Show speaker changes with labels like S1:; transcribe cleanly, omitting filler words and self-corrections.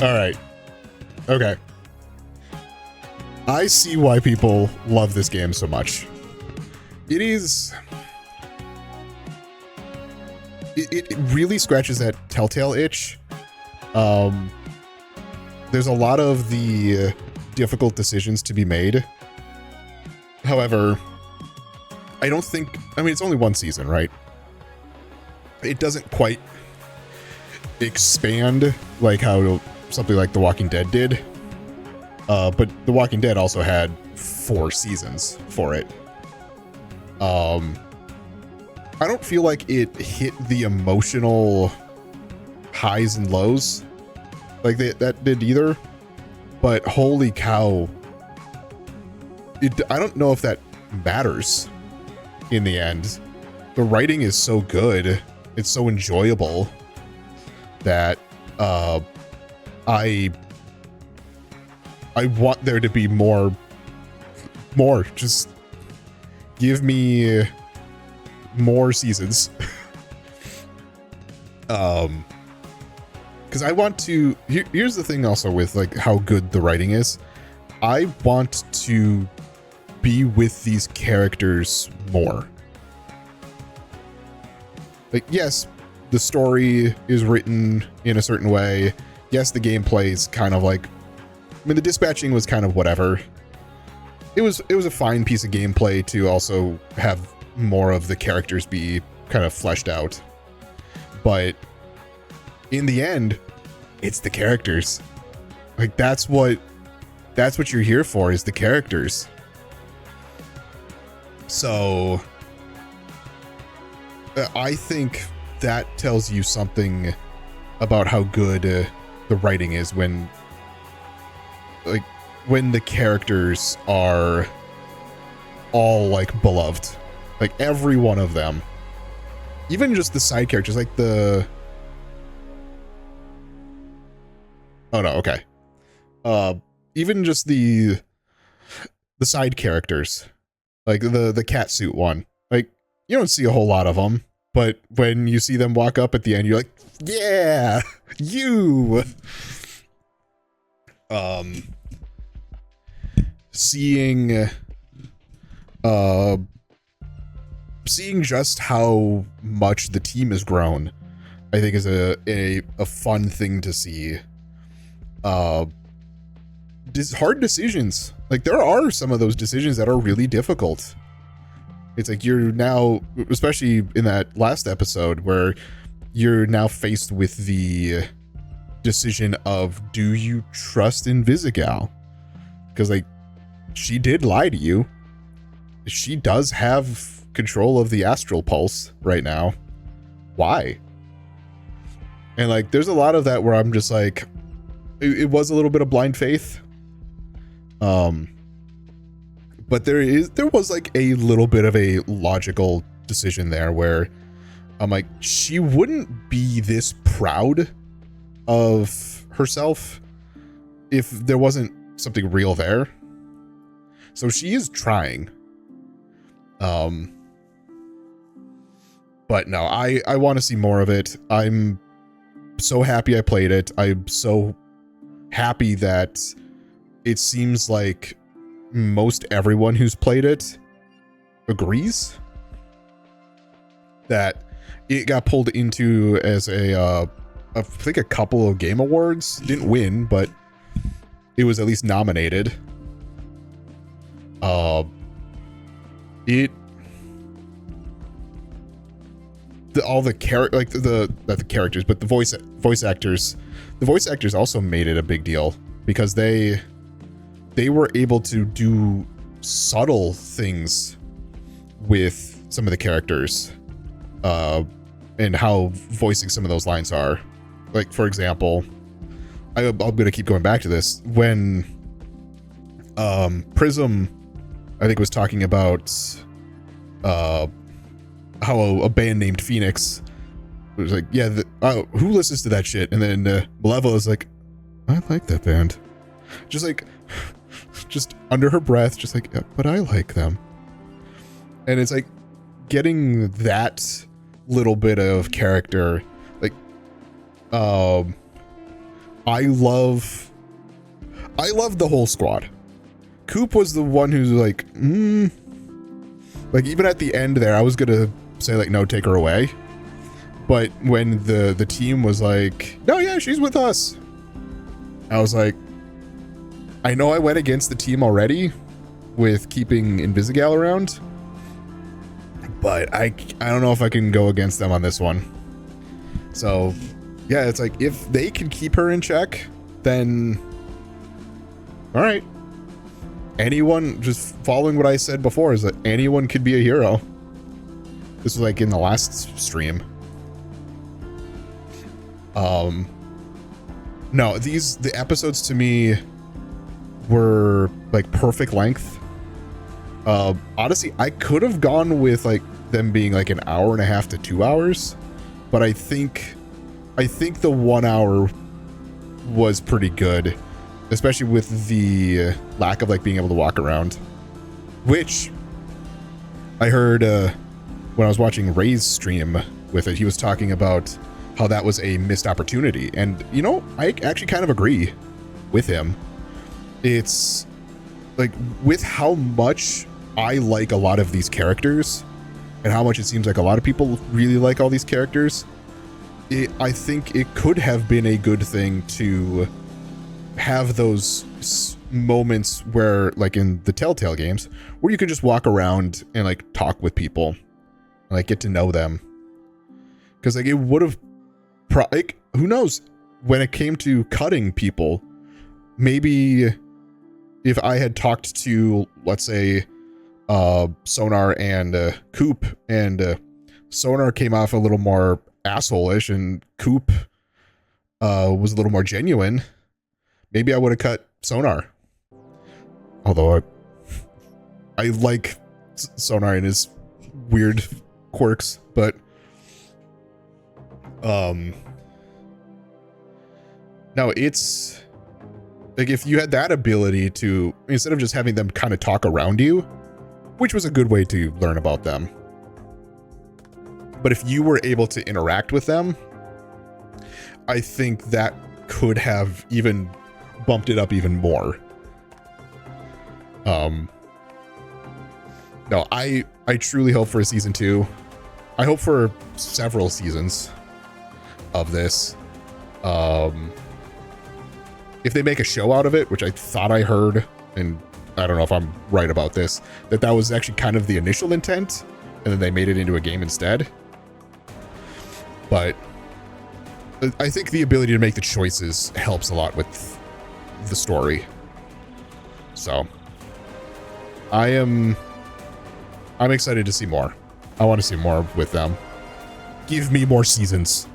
S1: All right. Okay. I see why people love this game so much. It is... It really scratches that telltale itch. There's a lot of the difficult decisions to be made. However, I don't think... I mean, it's only one season, right? It doesn't quite expand like how something like The Walking Dead did. But The Walking Dead also had 4 seasons for it. I don't feel like it hit the emotional highs and lows like that did either. But holy cow. I don't know if that matters in the end. The writing is so good. It's so enjoyable that I want there to be more. Just give me more seasons. Because I want to. Here's the thing also with like how good the writing is. I want to be with these characters more. Like, yes, the story is written in a certain way. Yes, the gameplay is kind of like, I mean, the dispatching was kind of whatever. It was a fine piece of gameplay to also have more of the characters be kind of fleshed out. But in the end, it's the characters. Like, that's what you're here for, is the characters. So I think that tells you something about how good the writing is when the characters are all like beloved, like every one of them, even just the side characters, like the even just the side characters, like the catsuit one. Like, you don't see a whole lot of them, but when you see them walk up at the end, you're like, yeah, you. Seeing just how much the team has grown, I think is a fun thing to see. Hard decisions. Like, there are some of those decisions that are really difficult. It's like you're now, especially in that last episode, where you're now faced with the decision of, do you trust Invisigal? Because, like, she did lie to you. She does have control of the astral pulse right now. Why? And, like, there's a lot of that where I'm just like, it was a little bit of blind faith. But there was like a little bit of a logical decision there where I'm like, she wouldn't be this proud of herself if there wasn't something real there. So she is trying. But no, I want to see more of it. I'm so happy I played it. I'm so happy that it seems like most everyone who's played it agrees that it got pulled into as I think a couple of game awards. Didn't win, but it was at least nominated. All the characters, but the voice actors. The voice actors also made it a big deal because they were able to do subtle things with some of the characters, and how voicing some of those lines are. Like, for example, I'm gonna keep going back to this when Prism, I think, was talking about how a band named Phoenix was like, yeah, who listens to that shit? And then Malevola's like, I like that band. Just under her breath, just like, yeah, but I like them. And it's like getting that little bit of character, like I love the whole squad. Coop was the one who's like, like even at the end there, I was gonna say like, no, take her away. But when the team was like, no, yeah, she's with us, I was like, I know I went against the team already with keeping Invisigal around, but I don't know if I can go against them on this one. So yeah, it's like, if they can keep her in check, then all right. Anyone, just following what I said before, is that anyone could be a hero. This was like in the last stream. No, the episodes to me were like perfect length. Honestly, I could have gone with like them being like an hour and a half to 2 hours, but I think the 1 hour was pretty good, especially with the lack of like being able to walk around, which I heard when I was watching Ray's stream with it. He was talking about how that was a missed opportunity, and you know, I actually kind of agree with him. It's like, with how much I like a lot of these characters and how much it seems like a lot of people really like all these characters, I think it could have been a good thing to have those moments where, like in the Telltale games, where you can just walk around and like talk with people and like get to know them. Because like it would have, like, who knows, when it came to cutting people, maybe if I had talked to, let's say, Sonar and Coop, and Sonar came off a little more asshole-ish and Coop was a little more genuine, maybe I would have cut Sonar. Although I like Sonar and his weird quirks, but no, it's like, if you had that ability to, instead of just having them kind of talk around you, which was a good way to learn about them, but if you were able to interact with them, I think that could have even bumped it up even more. No, I truly hope for a season 2. I hope for several seasons of this. If they make a show out of it, which I thought I heard, and I don't know if I'm right about this, that was actually kind of the initial intent, and then they made it into a game instead. But I think the ability to make the choices helps a lot with the story. So I'm excited to see more. I want to see more with them. Give me more seasons.